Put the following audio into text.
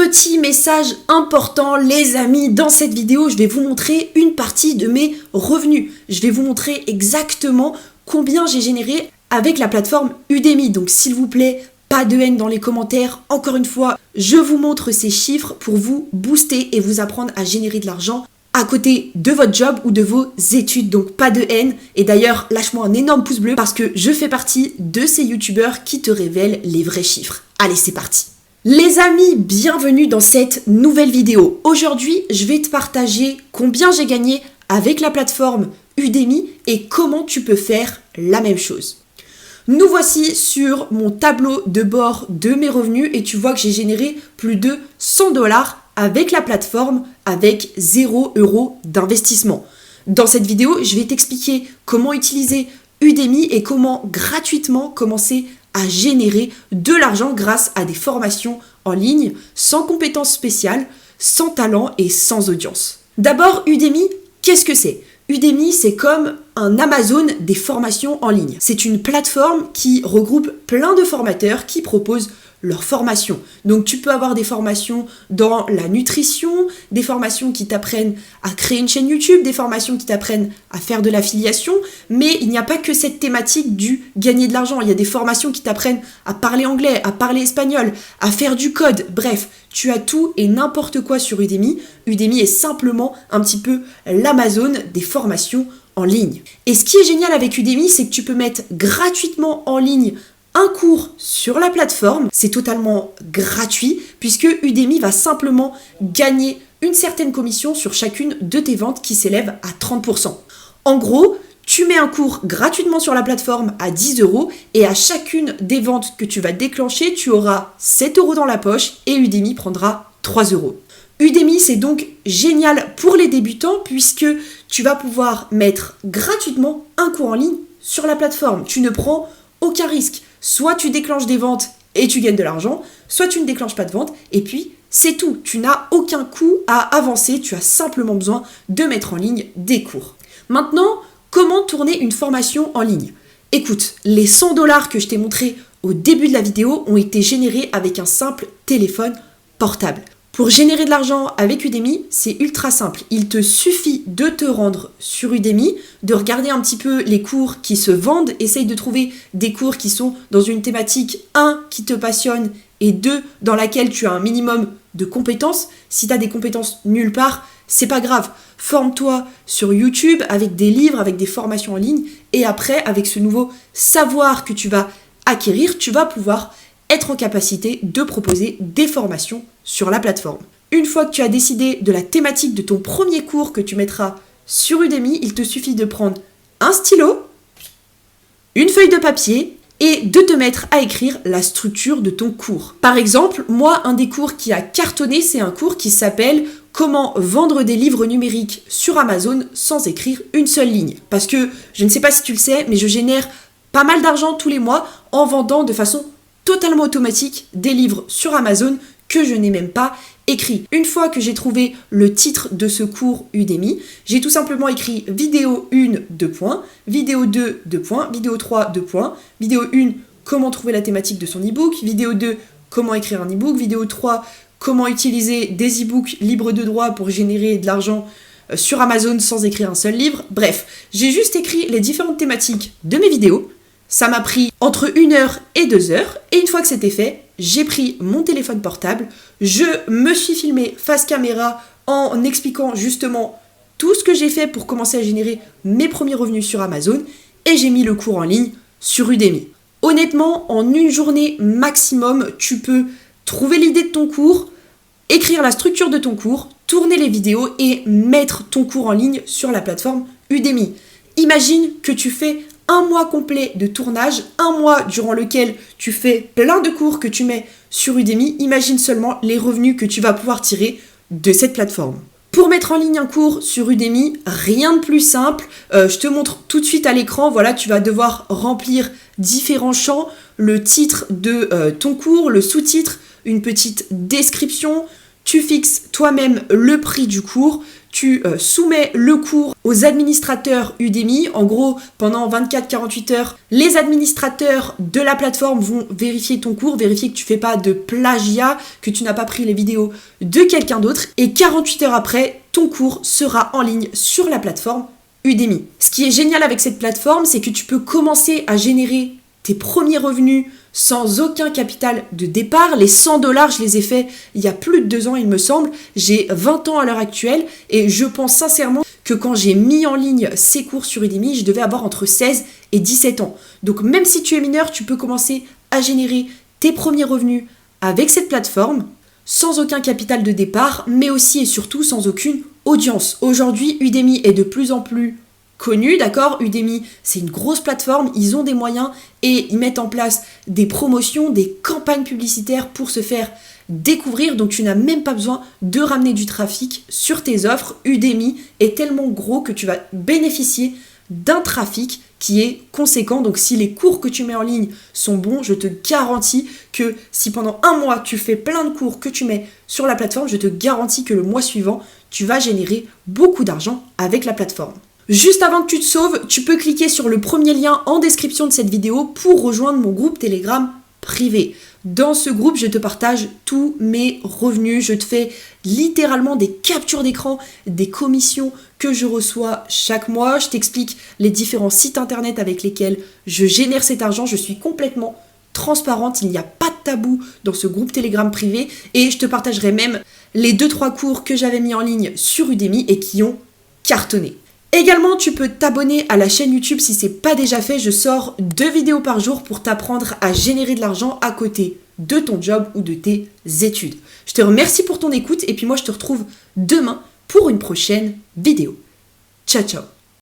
Petit message important les amis, dans cette vidéo je vais vous montrer une partie de mes revenus. Je vais vous montrer exactement combien j'ai généré avec la plateforme Udemy. Donc s'il vous plaît, pas de haine dans les commentaires. Encore une fois, je vous montre ces chiffres pour vous booster et vous apprendre à générer de l'argent à côté de votre job ou de vos études. Donc pas de haine. Et d'ailleurs, lâche-moi un énorme pouce bleu parce que je fais partie de ces youtubeurs qui te révèlent les vrais chiffres. Allez, c'est parti. Les amis, bienvenue dans cette nouvelle vidéo. Aujourd'hui, je vais te partager combien j'ai gagné avec la plateforme Udemy et comment tu peux faire la même chose. Nous voici sur mon tableau de bord de mes revenus et tu vois que j'ai généré plus de 100 $ avec la plateforme avec 0 € d'investissement. Dans cette vidéo, je vais t'expliquer comment utiliser Udemy et comment gratuitement commencer à générer de l'argent grâce à des formations en ligne sans compétences spéciales, sans talent et sans audience. D'abord, Udemy, qu'est-ce que c'est ? Udemy, c'est comme un Amazon des formations en ligne. C'est une plateforme qui regroupe plein de formateurs qui proposent leurs formations. Donc tu peux avoir des formations dans la nutrition, des formations qui t'apprennent à créer une chaîne YouTube, des formations qui t'apprennent à faire de l'affiliation, mais il n'y a pas que cette thématique du gagner de l'argent. Il y a des formations qui t'apprennent à parler anglais, à parler espagnol, à faire du code. Bref, tu as tout et n'importe quoi sur Udemy. Udemy est simplement un petit peu l'Amazon des formations en ligne. Et ce qui est génial avec Udemy, c'est que tu peux mettre gratuitement en ligne un cours sur la plateforme, c'est totalement gratuit puisque Udemy va simplement gagner une certaine commission sur chacune de tes ventes qui s'élève à 30%. En gros, tu mets un cours gratuitement sur la plateforme à 10 € et à chacune des ventes que tu vas déclencher, tu auras 7 € dans la poche et Udemy prendra 3 €. Udemy, c'est donc génial pour les débutants puisque tu vas pouvoir mettre gratuitement un cours en ligne sur la plateforme. Tu ne prends aucun risque. Soit tu déclenches des ventes et tu gagnes de l'argent, soit tu ne déclenches pas de ventes et puis c'est tout. Tu n'as aucun coût à avancer, tu as simplement besoin de mettre en ligne des cours. Maintenant, comment tourner une formation en ligne ? Écoute, les 100 $ que je t'ai montrés au début de la vidéo ont été générés avec un simple téléphone portable. Pour générer de l'argent avec Udemy, c'est ultra simple. Il te suffit de te rendre sur Udemy, de regarder un petit peu les cours qui se vendent, essaye de trouver des cours qui sont dans une thématique 1 qui te passionne et 2 dans laquelle tu as un minimum de compétences. Si tu as des compétences nulle part, c'est pas grave. Forme-toi sur YouTube avec des livres, avec des formations en ligne et après, avec ce nouveau savoir que tu vas acquérir, tu vas pouvoir être en capacité de proposer des formations sur la plateforme. Une fois que tu as décidé de la thématique de ton premier cours que tu mettras sur Udemy, il te suffit de prendre un stylo, une feuille de papier et de te mettre à écrire la structure de ton cours. Par exemple, moi, un des cours qui a cartonné, c'est un cours qui s'appelle « Comment vendre des livres numériques sur Amazon sans écrire une seule ligne ». Parce que, je ne sais pas si tu le sais, mais je génère pas mal d'argent tous les mois en vendant de façon totalement automatique des livres sur Amazon que je n'ai même pas écrit. Une fois que j'ai trouvé le titre de ce cours Udemy, j'ai tout simplement écrit vidéo 1, 2 points, vidéo 2, 2 points, vidéo 3, 2 points, vidéo 1, comment trouver la thématique de son e-book, vidéo 2, comment écrire un e-book, vidéo 3, comment utiliser des e-books libres de droit pour générer de l'argent sur Amazon sans écrire un seul livre. Bref, j'ai juste écrit les différentes thématiques de mes vidéos. Ça m'a pris entre 1 heure et 2 heures. Et une fois que c'était fait, j'ai pris mon téléphone portable. Je me suis filmé face caméra en expliquant justement tout ce que j'ai fait pour commencer à générer mes premiers revenus sur Amazon. Et j'ai mis le cours en ligne sur Udemy. Honnêtement, en une journée maximum, tu peux trouver l'idée de ton cours, écrire la structure de ton cours, tourner les vidéos et mettre ton cours en ligne sur la plateforme Udemy. Imagine que tu fais un mois complet de tournage, un mois durant lequel tu fais plein de cours que tu mets sur Udemy. Imagine seulement les revenus que tu vas pouvoir tirer de cette plateforme. Pour mettre en ligne un cours sur Udemy, rien de plus simple. Je te montre tout de suite à l'écran. Voilà, tu vas devoir remplir différents champs, le titre de ton cours, le sous-titre, une petite description. Tu fixes toi-même le prix du cours. tu soumets le cours aux administrateurs Udemy. En gros, pendant 24-48 heures, les administrateurs de la plateforme vont vérifier ton cours, vérifier que tu fais pas de plagiat, que tu n'as pas pris les vidéos de quelqu'un d'autre. Et 48 heures après, ton cours sera en ligne sur la plateforme Udemy. Ce qui est génial avec cette plateforme, c'est que tu peux commencer à générer tes premiers revenus sans aucun capital de départ. Les 100 $, je les ai faits il y a plus de 2 ans, il me semble. J'ai 20 ans à l'heure actuelle et je pense sincèrement que quand j'ai mis en ligne ces cours sur Udemy, je devais avoir entre 16 et 17 ans. Donc même si tu es mineur, tu peux commencer à générer tes premiers revenus avec cette plateforme sans aucun capital de départ, mais aussi et surtout sans aucune audience. Aujourd'hui, Udemy est de plus en plus connu, d'accord? Udemy, c'est une grosse plateforme, ils ont des moyens et ils mettent en place des promotions, des campagnes publicitaires pour se faire découvrir, donc tu n'as même pas besoin de ramener du trafic sur tes offres. Udemy est tellement gros que tu vas bénéficier d'un trafic qui est conséquent. Donc si les cours que tu mets en ligne sont bons, je te garantis que si pendant 1 mois tu fais plein de cours que tu mets sur la plateforme, je te garantis que le mois suivant, tu vas générer beaucoup d'argent avec la plateforme. Juste avant que tu te sauves, tu peux cliquer sur le premier lien en description de cette vidéo pour rejoindre mon groupe Telegram privé. Dans ce groupe, je te partage tous mes revenus. Je te fais littéralement des captures d'écran, des commissions que je reçois chaque mois. Je t'explique les différents sites internet avec lesquels je génère cet argent. Je suis complètement transparente, il n'y a pas de tabou dans ce groupe Telegram privé et je te partagerai même les 2-3 cours que j'avais mis en ligne sur Udemy et qui ont cartonné. Également, tu peux t'abonner à la chaîne YouTube si ce n'est pas déjà fait. Je sors 2 vidéos par jour pour t'apprendre à générer de l'argent à côté de ton job ou de tes études. Je te remercie pour ton écoute et puis moi je te retrouve demain pour une prochaine vidéo. Ciao ciao.